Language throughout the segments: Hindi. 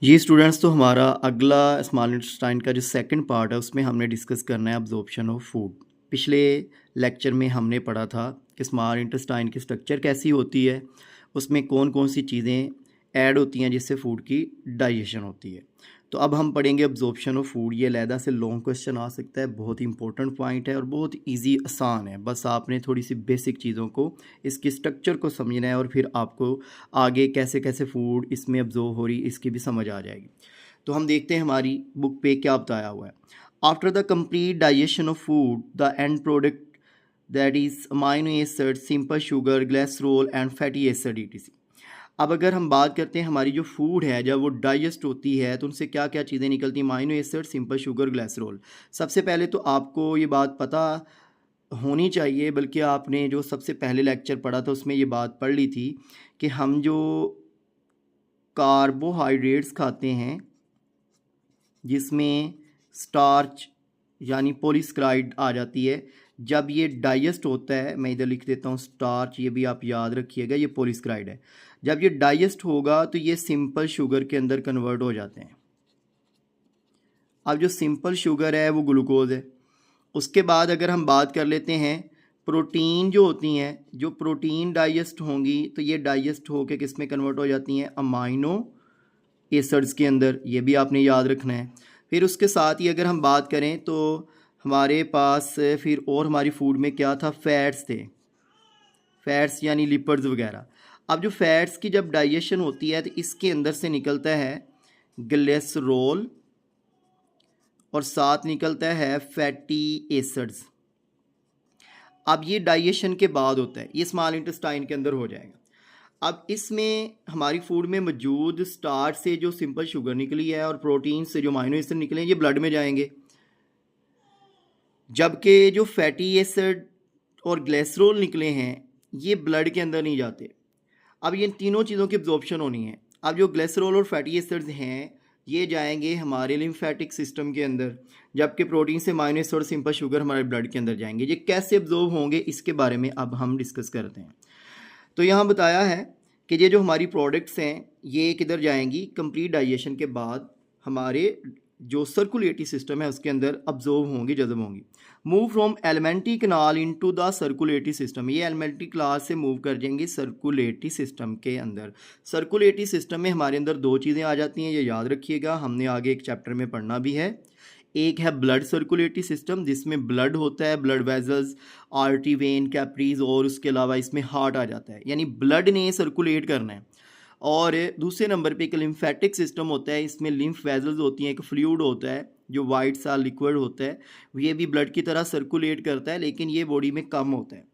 ये स्टूडेंट्स तो हमारा अगला स्मॉल इंटेस्टाइन का जो सेकंड पार्ट है उसमें हमने डिस्कस करना है अब्जॉर्प्शन ऑफ फूड। पिछले लेक्चर में हमने पढ़ा था कि स्मॉल इंटेस्टाइन की स्ट्रक्चर कैसी होती है, उसमें कौन कौन सी चीज़ें ऐड होती हैं जिससे फूड की डाइजेशन होती है। तो अब हम पढ़ेंगे अब्जॉर्प्शन ऑफ फूड। ये अलहदा से लॉन्ग क्वेश्चन आ सकता है, बहुत ही इंपॉर्टेंट पॉइंट है और बहुत ईजी आसान है। बस आपने थोड़ी सी बेसिक चीज़ों को, इसकी स्ट्रक्चर को समझना है और फिर आपको आगे कैसे कैसे फूड इसमें अब्जॉर्ब हो रही इसकी भी समझ आ जाएगी। तो हम देखते हैं हमारी बुक पे क्या बताया हुआ है। After the complete digestion of food the end product that is amino acid, simple sugar, glycerol and fatty acid etc। अब अगर हम बात करते हैं हमारी जो फूड है जब वो डाइजेस्ट होती है तो उनसे क्या क्या चीज़ें निकलती हैं, amino acid, simple sugar, glycerol. सबसे पहले तो आपको ये बात पता होनी चाहिए, बल्कि आपने जो सबसे पहले लेक्चर पढ़ा था उसमें ये बात पढ़ ली थी कि हम जो कार्बोहाइड्रेट्स खाते हैं जिसमें स्टार्च यानी पॉलीसेकेराइड आ जाती है, जब ये डाइजेस्ट होता है, मैं इधर लिख देता हूँ स्टार्च, ये भी आप याद रखिएगा, ये पॉलीसेकेराइड है। जब ये डाइजेस्ट होगा तो ये सिंपल शुगर के अंदर कन्वर्ट हो जाते हैं। अब जो सिंपल शुगर है वो ग्लूकोज है। उसके बाद अगर हम बात कर लेते हैं प्रोटीन जो होती हैं, जो प्रोटीन डाइजेस्ट होंगी तो ये डाइजेस्ट होके किस में कन्वर्ट हो जाती हैं, अमाइनो एसिड्स के अंदर। ये भी आपने याद रखना है। फिर उसके साथ ही अगर हम बात करें तो हमारे पास फिर और हमारी फूड में क्या था, फैट्स थे, फैट्स यानी लिपिड्स वगैरह। अब जो फैट्स की जब डाइजेशन होती है तो इसके अंदर से निकलता है ग्लिसरॉल और साथ निकलता है फैटी एसिड्स। अब ये डाइजेशन के बाद होता है, ये स्मॉल इंटेस्टाइन के अंदर हो जाएगा। अब इसमें हमारी फूड में मौजूद स्टार्च से जो सिंपल शुगर निकली है और प्रोटीन से जो अमाइनो एसिड निकले हैं ये ब्लड में जाएंगे, जबकि जो फैटी एसिड और ग्लिसरॉल निकले हैं ये ब्लड के अंदर नहीं जाते। अब ये तीनों चीज़ों की एब्जॉर्प्शन होनी है। अब जो ग्लिसरॉल और फैटी एसिड्स हैं ये जाएंगे हमारे लिम्फेटिक सिस्टम के अंदर, जबकि प्रोटीन से अमाइनो एसिड और सिंपल शुगर हमारे ब्लड के अंदर जाएंगे। ये कैसे एब्जॉर्ब होंगे इसके बारे में अब हम डिस्कस करते हैं। तो यहाँ बताया है कि ये जो हमारी प्रोडक्ट्स हैं ये किधर जाएंगी, कंप्लीट डाइजेशन के बाद हमारे जो सर्कुलेटरी सिस्टम है उसके अंदर अब्जॉर्ब होंगी, जज़ब होंगी। Move from elementary kanal into the circulatory system, ये एलिमेंट्री क्लास से मूव कर जाएंगे सर्कुलेटरी सिस्टम के अंदर। सर्कुलेटरी सिस्टम में हमारे अंदर दो चीज़ें आ जाती हैं, ये याद रखिएगा, हमने आगे एक चैप्टर में पढ़ना भी है। एक है ब्लड सर्कुलेटरी सिस्टम जिसमें ब्लड होता है, blood vessels, artery, when, capillaries, और उसके अलावा इसमें हार्ट आ जाता है, यानी ब्लड ने सर्कुलेट करना है। और दूसरे नंबर पे एक लिम्फेटिक सिस्टम होता है, इसमें लिम्फ वेजल्स होती हैं, एक फ्लूइड होता है जो वाइट सा लिक्विड होता है, ये भी ब्लड की तरह सर्कुलेट करता है लेकिन ये बॉडी में कम होता है।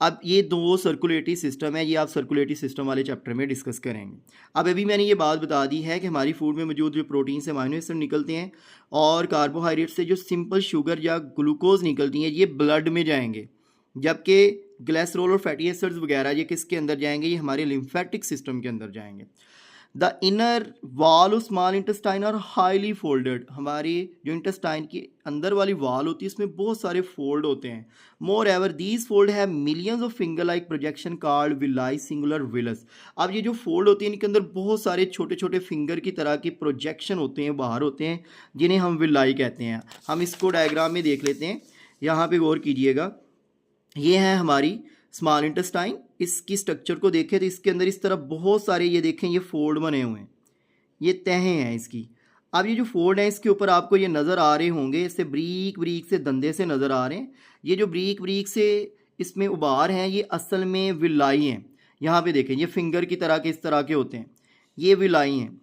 अब ये दो सर्कुलेटरी सिस्टम है, ये आप सर्कुलेटरी सिस्टम वाले चैप्टर में डिस्कस करेंगे। अब अभी मैंने ये बात बता दी है कि हमारी फूड में मौजूद जो प्रोटीन से अमाइनो एसिड निकलते हैं और कार्बोहाइड्रेट से जो सिंपल शुगर या ग्लूकोज निकलती हैं ये ब्लड में जाएंगे, जबकि ग्लिसरॉल और फैटी एसिड्स वगैरह ये किसके अंदर जाएंगे, ये हमारे लिम्फेटिक सिस्टम के अंदर जाएंगे। The inner wall of small intestine are highly folded, हमारी जो इंटेस्टाइन की अंदर वाली वॉल होती है इसमें बहुत सारे फोल्ड होते हैं। More ever these fold have millions of finger like projection called villi singular villus. अब ये जो फोल्ड होती है इनके अंदर बहुत सारे छोटे छोटे फिंगर की तरह की प्रोजेक्शन होते हैं, बाहर होते हैं, जिन्हें हम विलाई कहते हैं। हम इसको डायग्राम में देख लेते हैं, यहाँ पे गौर कीजिएगा। ये है हमारी स्मॉल इंटेस्टाइन, इसकी स्ट्रक्चर को देखें तो इसके अंदर इस तरह बहुत सारे ये देखें ये फोल्ड बने हुए हैं, ये तहें हैं इसकी। अब ये जो फोल्ड है इसके ऊपर आपको ये नज़र आ रहे होंगे, इससे ब्रीक ब्रीक से धंधे से नज़र आ रहे हैं। ये जो ब्रीक ब्रीक से इसमें उभार हैं ये असल में विलाई हैं। यहाँ पे देखें ये फिंगर की तरह के इस तरह के होते हैं, ये विलाई हैं।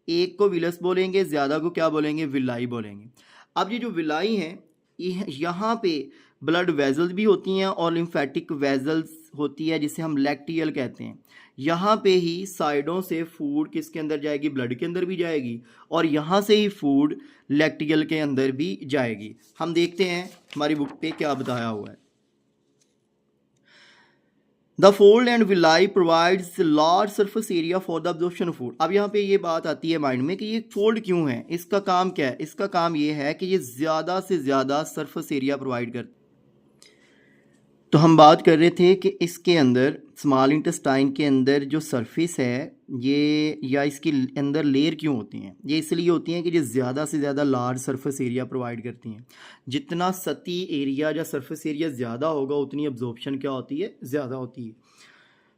एक को विलस बोलेंगे, ज़्यादा को क्या बोलेंगे, विलाई बोलेंगे। अब ये जो विलाई हैं यहाँ पे ब्लड वेजल्स भी होती हैं और लिम्फेटिक वेजल्स होती है जिसे हम लैक्टियल कहते हैं। यहाँ पे ही साइडों से फूड किसके अंदर जाएगी, ब्लड के अंदर भी जाएगी, और यहाँ से ही फूड लैक्टियल के अंदर भी जाएगी। हम देखते हैं हमारी बुक पे क्या बताया हुआ है। The fold and villi provides large surface area for the absorption of food. अब यहाँ पे ये बात आती है माइंड में कि ये फोल्ड क्यों है, इसका काम क्या है। इसका काम ये है कि ये ज़्यादा से ज़्यादा सरफेस एरिया प्रोवाइड करता है। तो हम बात कर रहे थे कि इसके अंदर स्मॉल इंटेस्टाइन के अंदर जो सरफेस है ये या इसके अंदर लेयर क्यों होती हैं, ये इसलिए होती हैं कि ये ज़्यादा से ज़्यादा लार्ज सरफेस एरिया प्रोवाइड करती हैं। जितना सतही एरिया या सरफेस एरिया ज़्यादा होगा उतनी अब्जॉर्प्शन क्या होती है, ज़्यादा होती है।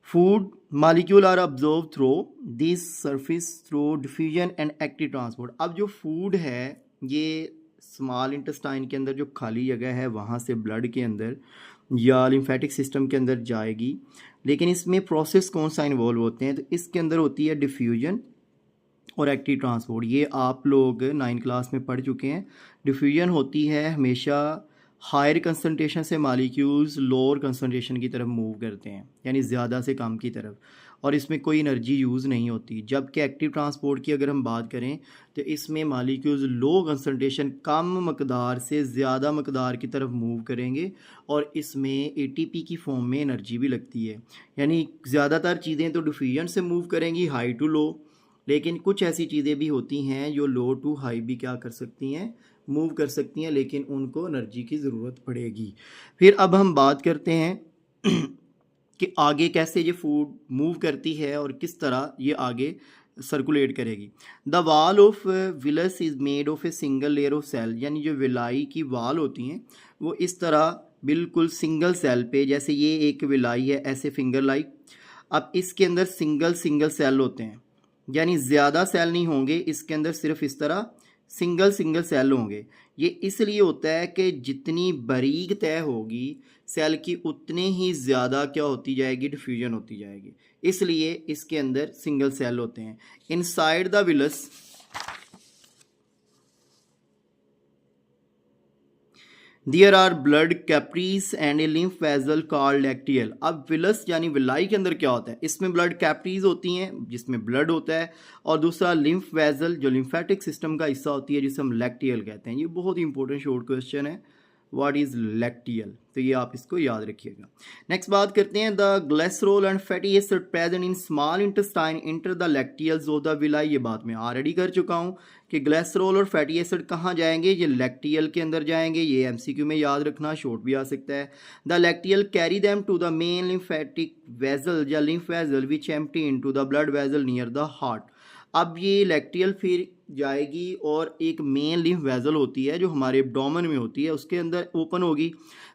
Food molecule are absorb through this surface through diffusion and active transport. अब जो फूड है ये स्मॉल इंटेस्टाइन के अंदर जो खाली जगह है वहाँ से ब्लड के अंदर या लिम्फेटिक सिस्टम के अंदर जाएगी, लेकिन इसमें प्रोसेस कौन सा इन्वॉल्व होते हैं, तो इसके अंदर होती है डिफ्यूजन और एक्टिव ट्रांसपोर्ट। ये आप लोग 9th क्लास में पढ़ चुके हैं। डिफ्यूजन होती है हमेशा हायर कंसनट्रेशन से मालिक्यूल्स लोअर कंसनट्रेशन की तरफ मूव करते हैं, यानी ज़्यादा से कम की तरफ, और इसमें कोई एनर्जी यूज़ नहीं होती। जबकि एक्टिव ट्रांसपोर्ट की अगर हम बात करें तो इसमें मालिक्यूल्स लो कंसनट्रेशन कम मकदार से ज़्यादा मकदार की तरफ मूव करेंगे और इसमें एटीपी की फॉर्म में एनर्जी भी लगती है। यानी ज़्यादातर चीज़ें तो डिफ्यूजन से मूव करेंगी हाई टू लो, लेकिन कुछ ऐसी चीज़ें भी होती हैं जो लो टू हाई भी क्या कर सकती हैं, मूव कर सकती हैं, लेकिन उनको एनर्जी की ज़रूरत पड़ेगी। फिर अब हम बात करते हैं कि आगे कैसे ये फूड मूव करती है और किस तरह ये आगे सर्कुलेट करेगी। The wall of villus is made of a single layer of cell, यानी जो विलाई की वाल होती हैं वो इस तरह बिल्कुल सिंगल सेल पे, जैसे ये एक विलाई है ऐसे फिंगर लाइक। अब इसके अंदर सिंगल सेल होते हैं, यानी ज़्यादा सेल नहीं होंगे इसके अंदर, सिर्फ इस तरह सिंगल सेल होंगे। ये इसलिए होता है कि जितनी बारीक तय होगी सेल की उतने ही ज़्यादा क्या होती जाएगी, डिफ्यूजन होती जाएगी, इसलिए इसके अंदर सिंगल सेल होते हैं। Inside the villus there are blood capillaries and a lymph vessel called lacteal. अब विलस यानी विलाई के अंदर क्या होता है, इसमें ब्लड कैप्रीज होती हैं जिसमें ब्लड होता है, और दूसरा लिम्फ वेसल जो लिम्फेटिक सिस्टम का हिस्सा होती है जिसे हम लैक्टियल कहते हैं। ये बहुत ही इंपॉर्टेंट शॉर्ट क्वेश्चन है, व्हाट इज़ लैक्टियल, तो ये आप इसको याद रखिएगा। नेक्स्ट बात करते हैं the glycerol and fatty acid present in small intestine enter the lacteals of the villi. ये बात मैं ऑलरेडी कर चुका हूँ कि ग्लिसरॉल और फैटी एसिड कहाँ जाएंगे, ये लैक्टियल के अंदर जाएंगे। ये एमसीक्यू में याद रखना, शॉर्ट भी आ सकता है। The lacteal carry them to the main lymphatic vessel या lymph vessel which empty into the blood vessel near the heart. अब ये लैक्टियल फिर जाएगी और एक मेन लिम्फ वेसल होती है जो हमारे एब्डोमेन में होती है, उसके अंदर ओपन होगी,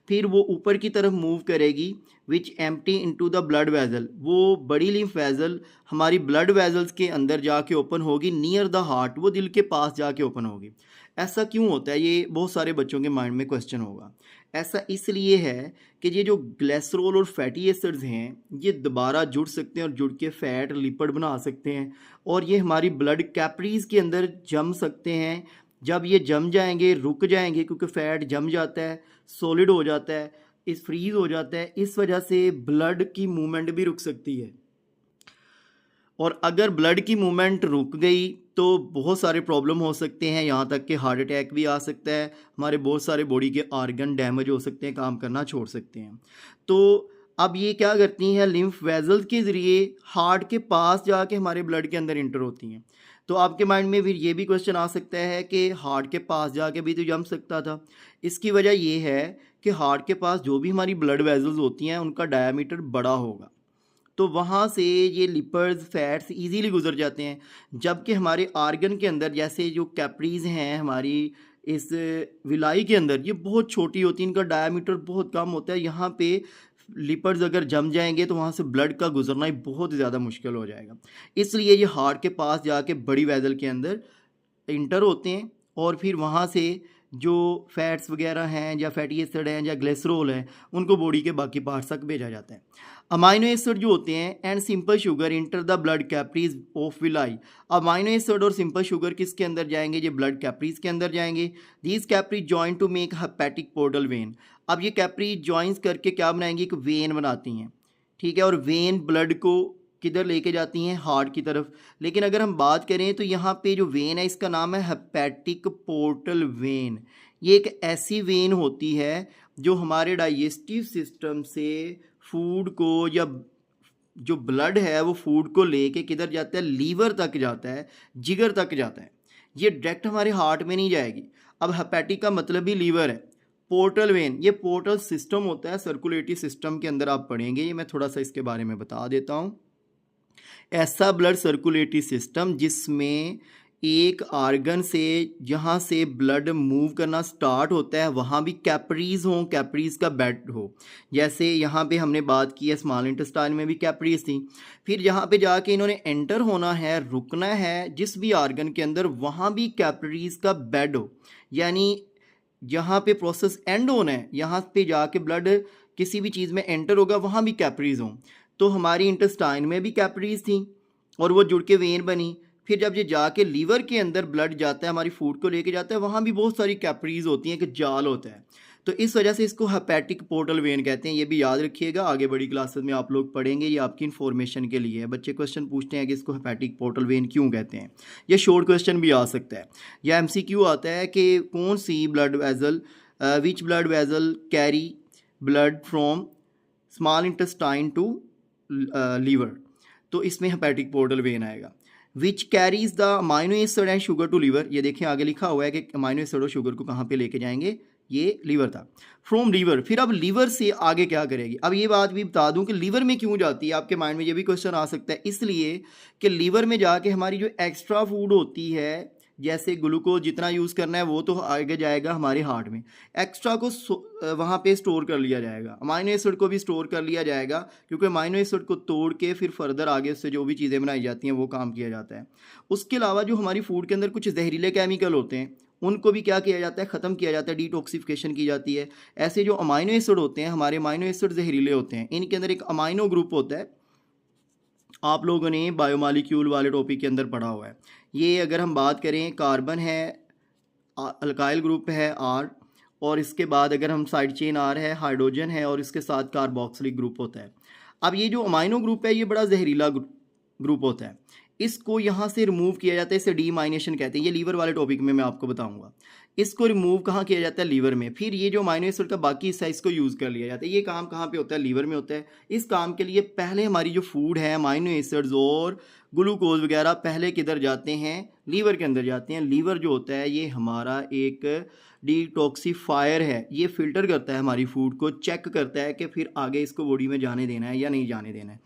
फिर वो ऊपर की तरफ मूव करेगी which empty into the blood vessel. वो बड़ी लिम्फ वेसल हमारी ब्लड वेसल्स के अंदर जाके ओपन होगी नियर द हार्ट, वो दिल के पास जाके ओपन होगी। ऐसा क्यों होता है, ये बहुत सारे बच्चों के माइंड में क्वेश्चन होगा। ऐसा इसलिए है कि ये जो ग्लिसरॉल और फैटी एसिड्स हैं ये दोबारा जुड़ सकते हैं और जुड़ के फैट लिपिड बना सकते हैं, और ये हमारी ब्लड कैपरीज के अंदर जम सकते हैं। जब ये जम जाएंगे, रुक जाएंगे, क्योंकि फैट जम जाता है, सॉलिड हो जाता है, इस फ्रीज हो जाता है, इस वजह से ब्लड की मूवमेंट भी रुक सकती है। और अगर ब्लड की मूवमेंट रुक गई तो बहुत सारे प्रॉब्लम हो सकते हैं, यहाँ तक कि हार्ट अटैक भी आ सकता है, हमारे बहुत सारे बॉडी के ऑर्गन डैमेज हो सकते हैं, काम करना छोड़ सकते हैं। तो अब ये क्या करती हैं, लिम्फ वेसल्स के ज़रिए हार्ट के पास जाके हमारे ब्लड के अंदर इंटर होती हैं। तो आपके माइंड में फिर ये भी क्वेश्चन आ सकता है कि हार्ट के पास जाके भी तो जम सकता था। इसकी वजह ये है कि हार्ट के पास जो भी हमारी ब्लड वेसल्स होती हैं उनका डायामीटर बड़ा होगा, तो वहाँ से ये लिपिड्स फैट्स इजीली गुजर जाते हैं। जबकि हमारे आर्गन के अंदर जैसे जो कैपरीज हैं हमारी इस विलाई के अंदर, ये बहुत छोटी होती है, इनका डायामीटर बहुत कम होता है। यहाँ पे लिपिड्स अगर जम जाएंगे तो वहाँ से ब्लड का गुजरना ही बहुत ज़्यादा मुश्किल हो जाएगा। इसलिए ये हार्ट के पास जाके बड़ी वेसल के अंदर इंटर होते हैं, और फिर वहाँ से जो फैट्स वगैरह हैं या फैटी एसिड हैं या ग्लिसरॉल हैं उनको बॉडी के बाकी पार्ट्स तक भेजा जाता है। अमाइनो एसिड जो होते हैं and simple sugar enter the blood capillaries of villi. Amino acid और सिंपल शुगर किसके अंदर जाएंगे, ये ब्लड कैपरीज के अंदर जाएंगे। These capillaries join to make hepatic portal vein. अब ये कैपरीज जॉइंस करके क्या बनाएंगी, एक वेन बनाती हैं, ठीक है, और वेन ब्लड को किधर लेके जाती हैं, हार्ट की तरफ। लेकिन अगर हम बात करें तो यहाँ पे जो वेन है इसका नाम है हेपेटिक पोर्टल वेन। ये एक ऐसी वेन होती है जो हमारे डाइजेस्टिव सिस्टम से फूड को, या जो ब्लड है वो फूड को लेके किधर जाता है, लीवर तक जाता है, जिगर तक जाता है। ये डायरेक्ट हमारे हार्ट में नहीं जाएगी। अब हेपेटिक का मतलब ही लीवर है, पोर्टल वेन, ये पोर्टल सिस्टम होता है, सर्कुलेटरी सिस्टम के अंदर आप पढ़ेंगे, ये मैं थोड़ा सा इसके बारे में बता देता हूँ। ऐसा ब्लड सर्कुलेटरी सिस्टम जिसमें एक आर्गन से जहाँ से ब्लड मूव करना स्टार्ट होता है वहाँ भी कैपरीज हों, कैपरीज का बेड हो। जैसे यहाँ पे हमने बात की है स्मॉल इंटेस्टाइन में भी कैपरीज थी। फिर जहाँ पे जाके इन्होंने एंटर होना है, रुकना है जिस भी आर्गन के अंदर, वहाँ भी कैपरीज का बेड हो। यानी जहाँ पे प्रोसेस एंड होना है, यहाँ पे जाके ब्लड किसी भी चीज़ में एंटर होगा, वहाँ भी कैपरीज हों। तो हमारी इंटेस्टाइन में भी कैपरीज थी और वो जुड़ के वेन बनी। फिर जब ये जाके लीवर के अंदर ब्लड जाता है, हमारी फूड को लेके जाता है, वहाँ भी बहुत सारी कैपरीज होती हैं, कि जाल होता है। तो इस वजह से इसको हेपेटिक पोर्टल वेन कहते हैं। ये भी याद रखिएगा, आगे बड़ी क्लासेस में आप लोग पढ़ेंगे, ये आपकी इन्फॉर्मेशन के लिए है। बच्चे क्वेश्चन पूछते हैं कि इसको हेपेटिक पोर्टल वेन क्यों कहते हैं। ये शॉर्ट क्वेश्चन भी आ सकता है, या MCQ आता है कि कौन सी blood vessel, which blood vessel carry blood from small intestine to liver, तो इसमें हेपेटिक पोर्टल वेन आएगा। Which carries the amino acid and sugar to liver, ये देखें आगे लिखा हुआ है कि अमाइनो एसिड और शुगर को कहाँ पे लेके जाएंगे, ये लीवर था। फ्रॉम लीवर, फिर अब लीवर से आगे क्या करेगी। अब ये बात भी बता दूं कि लीवर में क्यों जाती है, आपके माइंड में ये भी क्वेश्चन आ सकता है। इसलिए कि लीवर में जाके हमारी जो एक्स्ट्रा फूड होती है, जैसे ग्लूकोज जितना यूज़ करना है वो तो आगे जाएगा हमारे हार्ट में, एक्स्ट्रा को वहाँ पे स्टोर कर लिया जाएगा। अमाइनो एसिड को भी स्टोर कर लिया जाएगा, क्योंकि अमाइनो एसिड को तोड़ के फिर फर्दर आगे उससे जो भी चीज़ें बनाई जाती हैं वो काम किया जाता है। उसके अलावा जो हमारी फूड के अंदर कुछ जहरीले केमिकल होते हैं, उनको भी क्या किया जाता है, ख़त्म किया जाता है, डिटॉक्सिफिकेशन की जाती है। ऐसे जो अमाइनो एसिड होते हैं, हमारे अमाइनो एसिड जहरीले होते हैं, इनके अंदर एक अमाइनो ग्रुप होता है, आप लोगों ने बायोमॉलिक्यूल वाले टॉपिक के अंदर पढ़ा हुआ है। ये अगर हम बात करें, कार्बन है, अल्काइल ग्रुप है R, और इसके बाद अगर हम साइड चेन R है, हाइड्रोजन है, और इसके साथ कार्बोक्सिलिक ग्रुप होता है। अब ये जो अमाइनो ग्रुप है ये बड़ा जहरीला ग्रुप होता है, इसको यहाँ से रिमूव किया जाता है, इसे डीमाइनेशन कहते हैं। ये लीवर वाले टॉपिक में मैं आपको बताऊंगा। इसको रिमूव कहाँ किया जाता है, लीवर में। फिर ये जो अमाइनो एसिड का बाकी हिस्सा, इसको यूज़ कर लिया जाता है। ये काम कहाँ पे होता है, लीवर में होता है। इस काम के लिए पहले हमारी जो फूड है, अमाइनो एसिड्स और ग्लूकोज वगैरह, पहले किधर जाते हैं, लीवर के अंदर जाते हैं। लीवर जो होता है ये हमारा एक डिटॉक्सीफायर है, ये फिल्टर करता है हमारी फूड को, चेक करता है कि फिर आगे इसको बॉडी में जाने देना है या नहीं जाने देना है।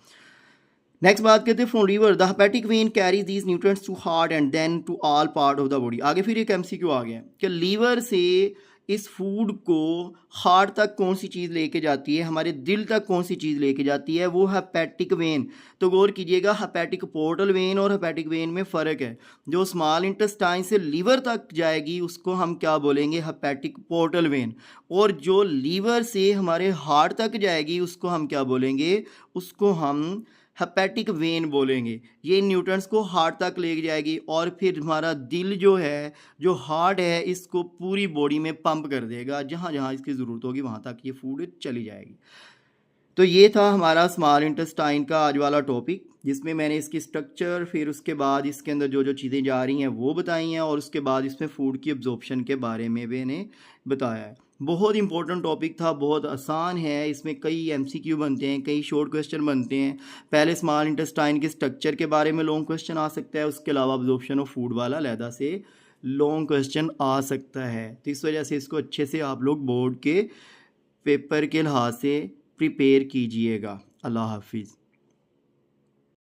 नेक्स्ट बात करते हैं from liver, the hepatic vein carries these nutrients to heart and then to all part of the body. आगे फिर एक MCQ आ गया कि लीवर से इस फूड को हार्ट तक कौन सी चीज़ लेके जाती है, हमारे दिल तक कौन सी चीज़ लेके जाती है, वो हेपेटिक वेन। तो गौर कीजिएगा, हेपेटिक पोर्टल वेन और हेपेटिक वेन में फ़र्क है। जो स्मॉल इंटेस्टाइन से लीवर तक जाएगी उसको हम क्या बोलेंगे, हेपेटिक पोर्टल वेन, और जो लीवर से हमारे हार्ट तक जाएगी उसको हम क्या बोलेंगे, उसको हम हेपेटिक वेन बोलेंगे। ये न्यूट्रिएंट्स को हार्ट तक ले जाएगी, और फिर हमारा दिल जो है, जो हार्ट है, इसको पूरी बॉडी में पंप कर देगा, जहाँ जहाँ इसकी ज़रूरत होगी वहाँ तक ये फूड चली जाएगी। तो ये था हमारा स्मॉल इंटेस्टाइन का आज वाला टॉपिक, जिसमें मैंने इसकी स्ट्रक्चर, फिर उसके बाद इसके अंदर जो जो चीज़ें जा रही हैं वो बताई हैं, और उसके बाद इसमें फूड की एब्जॉर्प्शन के बारे में मैंने बताया है। बहुत इंपॉर्टेंट टॉपिक था, बहुत आसान है, इसमें कई MCQ बनते हैं, कई शॉर्ट क्वेश्चन बनते हैं। पहले स्मॉल इंटेस्टाइन के स्ट्रक्चर के बारे में लॉन्ग क्वेश्चन आ सकता है, उसके अलावा एब्जॉर्प्शन ऑफ फूड वाला अलहदा से लॉन्ग क्वेश्चन आ सकता है। तो इस वजह से इसको अच्छे से आप लोग बोर्ड के पेपर के लिहाज से प्रिपेयर कीजिएगा। अल्लाह हाफिज़।